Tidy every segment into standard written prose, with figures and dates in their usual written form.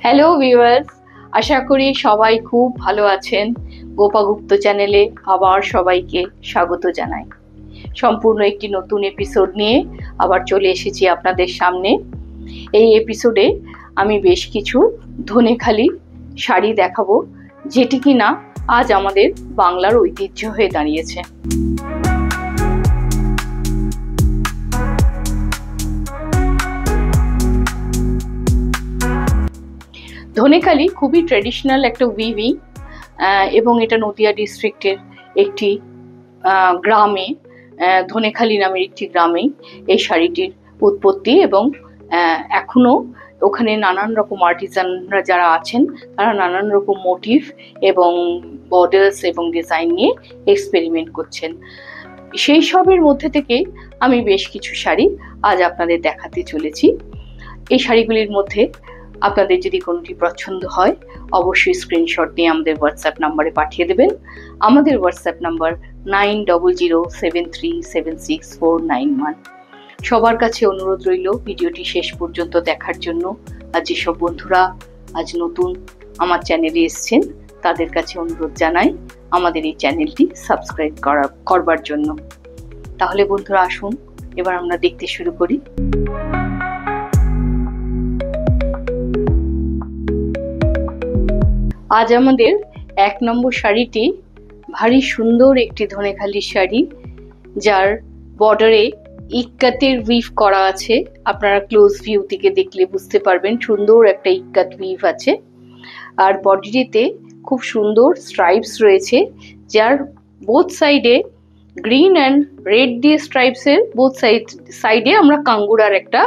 Hello viewers, আশা করি সবাই খুব ভালো আছেন। গোপা গুপ্ত চ্যানেলে আবার সবাইকে স্বাগত জানাই। সম্পূর্ণ একটি নতুন এপিসোড নিয়ে আবার চলে এসেছি আপনাদের সামনে। এই এপিসোডে আমি বেশ কিছু ধনেখালি শাড়ি দেখাবো, যেটি কিনা আজ আমাদের বাংলার ঐতিহ্য হয়ে দাঁড়িয়েছে। ধনেখালি খুবই ট্রেডিশনাল একটা উইভিং, এবং এটা নদিয়া ডিস্ট্রিক্টের একটি গ্রামে, ধনেখালি নামের একটি গ্রামেই এই শাড়িটির উৎপত্তি, এবং এখনো ওখানে নানান রকম আর্টিজানরা যারা আছেন তারা নানান রকম মোটিভ এবং বর্ডার্স এবং ডিজাইন নিয়ে এক্সপেরিমেন্ট করছেন। সেই সবের মধ্যে থেকে আমি বেশ কিছু শাড়ি আজ আপনাদের দেখাতে চলেছি। এই শাড়িগুলির মধ্যে আপনাদের যদি কোনোটি পছন্দ হয় অবশ্যই স্ক্রিনশট নিয়ে আমাদের হোয়াটসঅ্যাপ নাম্বারে পাঠিয়ে দেবেন। আমাদের হোয়াটসঅ্যাপ নাম্বার 9007376491। সবার কাছে অনুরোধ রইল ভিডিওটি শেষ পর্যন্ত দেখার জন্য। আর যেসব বন্ধুরা আজ নতুন আমার চ্যানেলে এসছেন তাদের কাছে অনুরোধ জানাই আমাদের এই চ্যানেলটি সাবস্ক্রাইব করবার জন্য। তাহলে বন্ধুরা আসুন এবার আমরা দেখতে শুরু করি। আজ আমাদের 1 নম্বর শাড়িটি ভারী সুন্দর একটি ধনেখালি শাড়ি, যার বর্ডারে ইক্কাতের উইভ করা আছে। আপনারা ক্লোজ ভিউ থেকে দেখলে বুঝতে পারবেন সুন্দর একটা ইক্কাত উইভ আছে। আর বডিটিতে খুব সুন্দর স্ট্রাইপস রয়েছে, যার বোথ সাইডে গ্রিন অ্যান্ড রেড দিয়ে স্ট্রাইপসের বোথ সাইডে আমরা কাঙ্গুরার একটা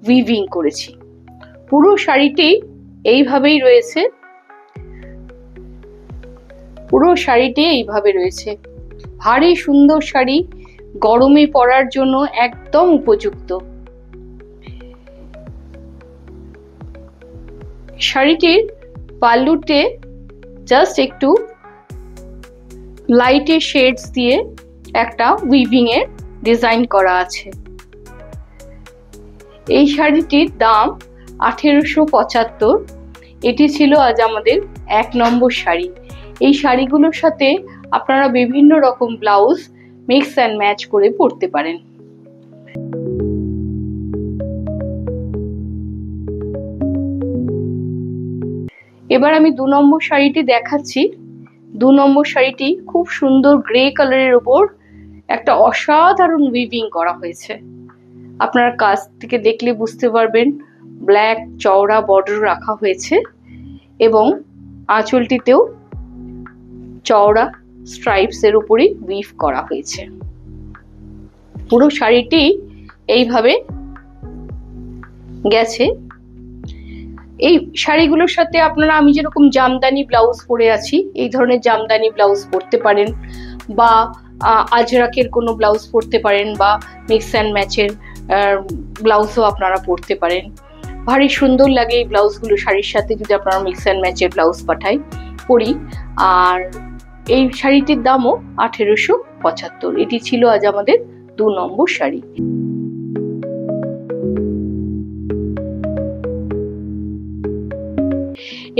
উইভিং করেছি। পুরো শাড়িটি এইভাবেই রয়েছে, পুরো শাড়িটি এইভাবে রয়েছে। ভারী সুন্দর শাড়ি, গরমে পরার জন্য একদম উপযুক্ত। শাড়িটির পাল্লুতে জাস্ট একটু লাইটের শেডস দিয়ে একটা উইভিং এর ডিজাইন করা আছে। এই শাড়িটির দাম 1875। এটি ছিল আজ আমাদের 1 নম্বর শাড়ি। এই শাড়িগুলোর সাথে আপনারা বিভিন্ন রকম ব্লাউজ মিক্স অ্যান্ড ম্যাচ করে পরতে পারেন। এবার আমি 2 নম্বর শাড়িটি দেখাচ্ছি। 2 নম্বর শাড়িটি খুব সুন্দর গ্রে কালারের ওপর একটা অসাধারণ উইভিং করা হয়েছে। আপনারা কাছ থেকে দেখলে বুঝতে পারবেন ব্ল্যাক চওড়া বর্ডার রাখা হয়েছে, এবং আঁচলটিতেও চওড়া স্ট্রাইপস এর উপরই উইভ করা হয়েছে। পুরো শাড়িটি এইভাবে গেছে। এই শাড়িগুলোর সাথে আপনারা, আমি যেরকম জামদানি ব্লাউজ পরে আছি, এই ধরনের জামদানি ব্লাউজ পরতে পারেন, বা আজরাকের কোনো ব্লাউজ পরতে পারেন, বা মিক্স অ্যান্ড ম্যাচের ব্লাউজও আপনারা পরতে পারেন। ভারী সুন্দর লাগে এই ব্লাউজগুলো শাড়ির সাথে যদি আপনারা মিক্স অ্যান্ড ম্যাচের ব্লাউজ পরি। আর এই শাড়িটির দামও 1875। এটি ছিল আজ আমাদের 2 নম্বর শাড়ি।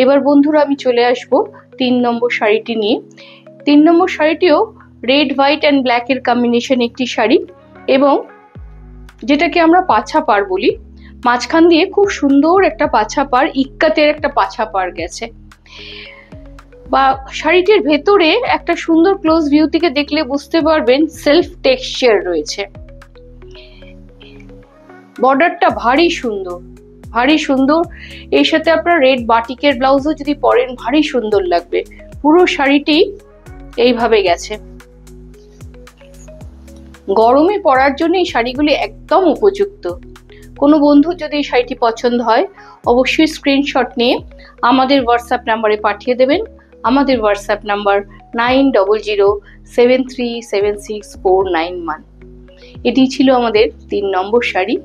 এবার বন্ধুরা আমি চলে আসব 3 নম্বর শাড়িটি নিয়ে। 3 নম্বর শাড়িটিও রেড হোয়াইট অ্যান্ড ব্ল্যাক এর কম্বিনেশন একটি শাড়ি, এবং যেটাকে আমরা পাছা পাড় বলি। মাঝখান দিয়ে খুব সুন্দর একটা পাছা পাড়, ইক্কাতের একটা পাছা পাড় গেছে। বা শাড়িটির ভেতরে একটা সুন্দর ক্লোজ ভিউ থেকে দেখলে বুঝতে পারবেন সেলফ টেক্সচার রয়েছে। বর্ডারটা ভারী সুন্দর, ভারী সুন্দর। এর সাথে আপনার রেড বাটিকের ব্লাউজও যদি পরেন ভারী সুন্দর লাগবে। পুরো শাড়িটি এইভাবে গেছে। গরমে পরার জন্য এই শাড়িগুলি একদম উপযুক্ত। কোনো বন্ধু যদি এই শাড়িটি পছন্দ হয় অবশ্যই স্ক্রিনশট নিয়ে আমাদের হোয়াটসঅ্যাপ নাম্বারে পাঠিয়ে দেবেন। আমাদের হোয়াটসঅ্যাপ নাম্বার 9007376491। এটি ছিল আমাদের 3 নম্বর শাড়ি,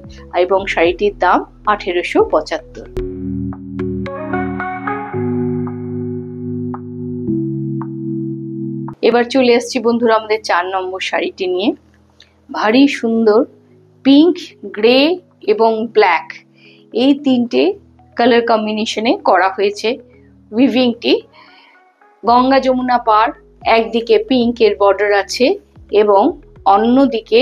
এবং শাড়িটির দাম 1875। এবার চলে আসছি বন্ধুরা আমাদের 4 নম্বর শাড়িটি নিয়ে। ভারী সুন্দর পিঙ্ক, গ্রে এবং ব্ল্যাক, এই 3টে কালার কম্বিনেশনে করা হয়েছে উইভিংটি। গঙ্গা যমুনা পার, একদিকে পিঙ্কের বর্ডার আছে এবং অন্যদিকে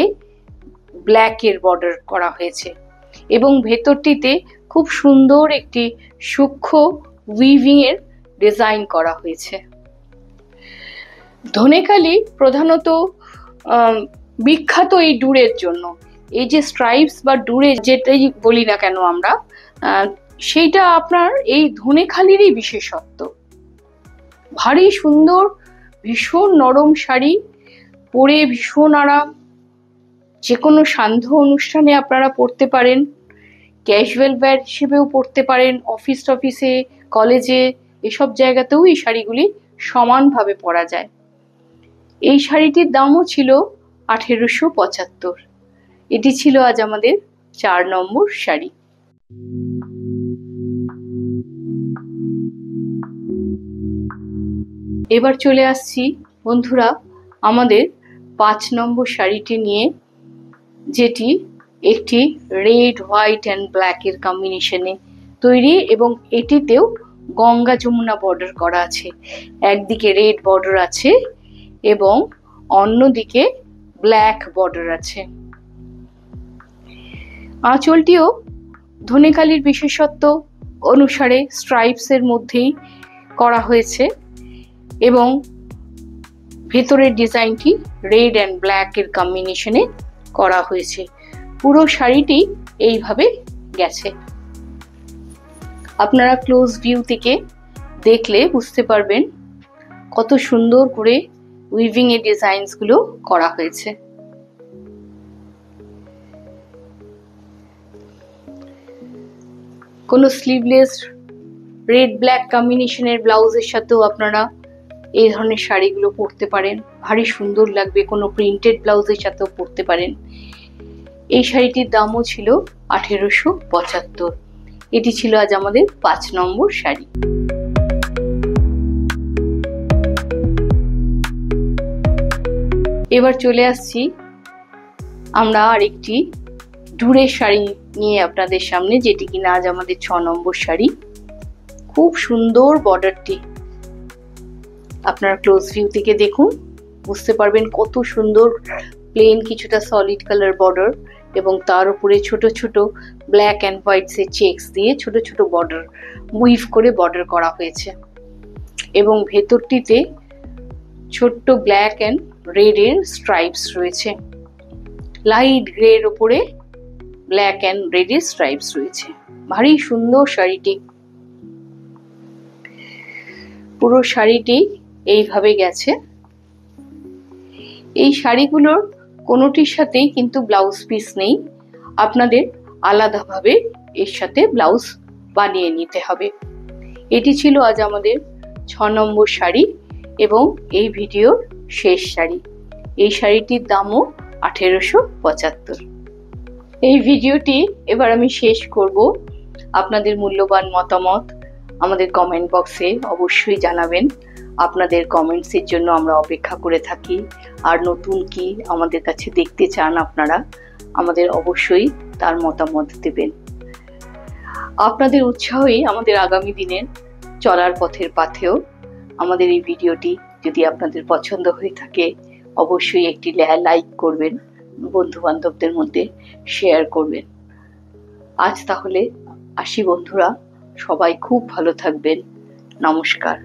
ব্ল্যাকের বর্ডার করা হয়েছে এবং ভেতরটিতে খুব সুন্দর একটি সূক্ষ্ম উইভিং এর ডিজাইন করা হয়েছে। ধনেখালি প্রধানত বিখ্যাত এই ডুরের জন্য। এই যে স্ট্রাইপস বা ডুরে যেটাই বলি না কেন আমরা, সেইটা আপনার এই ধনেখালিরই বিশেষত্ব। ভারী সুন্দর, ভীষণ নরম শাড়ি, পরে ভীষণ আরাম। যে কোনো সান্ধ্য অনুষ্ঠানে আপনারা পরতে পারেন, ক্যাজুয়াল ওয়্যার হিসেবেও পরতে পারেন, অফিসে, কলেজে, এসব জায়গাতেও এই শাড়িগুলি সমানভাবে পরা যায়। এই শাড়িটির দামও ছিল 1875। এটি ছিল আজ আমাদের 4 নম্বর শাড়ি। এবার চলে আসছি বন্ধুরা আমাদের 5 নম্বর শাড়িটি নিয়ে, যেটি একটি রেড, হোয়াইট অ্যান্ড ব্ল্যাকের কম্বিনেশনে তৈরি এবং এটিতেও গঙ্গা যমুনা বর্ডার করা আছে। একদিকে রেড বর্ডার আছে এবং অন্যদিকে ব্ল্যাক বর্ডার আছে। আঁচলটিও ধনেখালির বিশেষত্ব অনুসারে স্ট্রাইপসের মধ্যেই করা হয়েছে এবং ভেতরের ডিজাইনটি রেড অ্যান্ড ব্ল্যাক এর কম্বিনেশনে করা হয়েছে। পুরো শাড়িটি এইভাবে গেছে। আপনারা ক্লোজ ভিউ থেকে দেখলে বুঝতে পারবেন কত সুন্দর করে উইভিং এর ডিজাইনস গুলো করা হয়েছে। কোনো স্লিভলেস রেড ব্ল্যাক কম্বিনেশনের ব্লাউজের সাথেও আপনারা এই ধরনের শাড়িগুলো পরতে পারেন, ভারী সুন্দর লাগবে। কোনো প্রিন্টেড ব্লাউজের সাথেও পরতে পারেন। এই শাড়িটির দামও ছিল 1875। এটি ছিল আজ আমাদের 5 নম্বর শাড়ি। এবার চলে আসছি আমরা আরেকটি ডুরের শাড়ি নিয়ে আপনাদের সামনে, যেটি কিনা আজ আমাদের 6 নম্বর শাড়ি। খুব সুন্দর বর্ডারটি, আপনারা ক্লোজ ভিউ থেকে দেখুন, বুঝতে পারবেন কত সুন্দর প্লেন কিছুটা সলিড কালার বর্ডার এবং তার উপরে ছোট ছোট ব্ল্যাক অ্যান্ড হোয়াইটস এর চেকস দিয়ে ছোট ছোট বর্ডার উইভ করে বর্ডার করা হয়েছে এবং ভেতরটিতে ছোট্ট ব্ল্যাক অ্যান্ড রেড এর স্ট্রাইপস রয়েছে। লাইট গ্রে এর উপরে ব্ল্যাক অ্যান্ড রেড এর স্ট্রাইপস রয়েছে। ভারী সুন্দর শাড়িটি। পুরো শাড়িটি এইভাবে গেছে। এই শাড়িগুলোর কোনোটির সাথেই কিন্তু ব্লাউজ পিস নেই, আপনাদের আলাদাভাবে এর সাথে ব্লাউজ বানিয়ে নিতে হবে। এটি ছিল আজ আমাদের 6 নম্বর শাড়ি এবং এই ভিডিওর শেষ শাড়ি। এই শাড়িটির দামও 1875। এই ভিডিওটি এবার আমি শেষ করব। আপনাদের মূল্যবান মতামত আমাদের কমেন্ট বক্সে অবশ্যই জানাবেন। আপনাদের কমেন্টসের জন্য আমরা অপেক্ষা করে থাকি। আর নতুন কি আমাদের কাছে দেখতে চান আপনারা, আমাদের অবশ্যই তার মতামত দেবেন। আপনাদের উৎসাহই আমাদের আগামী দিনের চলার পথের পাথেয়। আমাদের এই ভিডিওটি যদি আপনাদের পছন্দ হয়ে থাকে অবশ্যই একটি লাইক করবেন, বন্ধু বান্ধবদের মধ্যে শেয়ার করবেন। আজ তাহলে আসি বন্ধুরা, সবাই খুব ভালো থাকবেন। নমস্কার।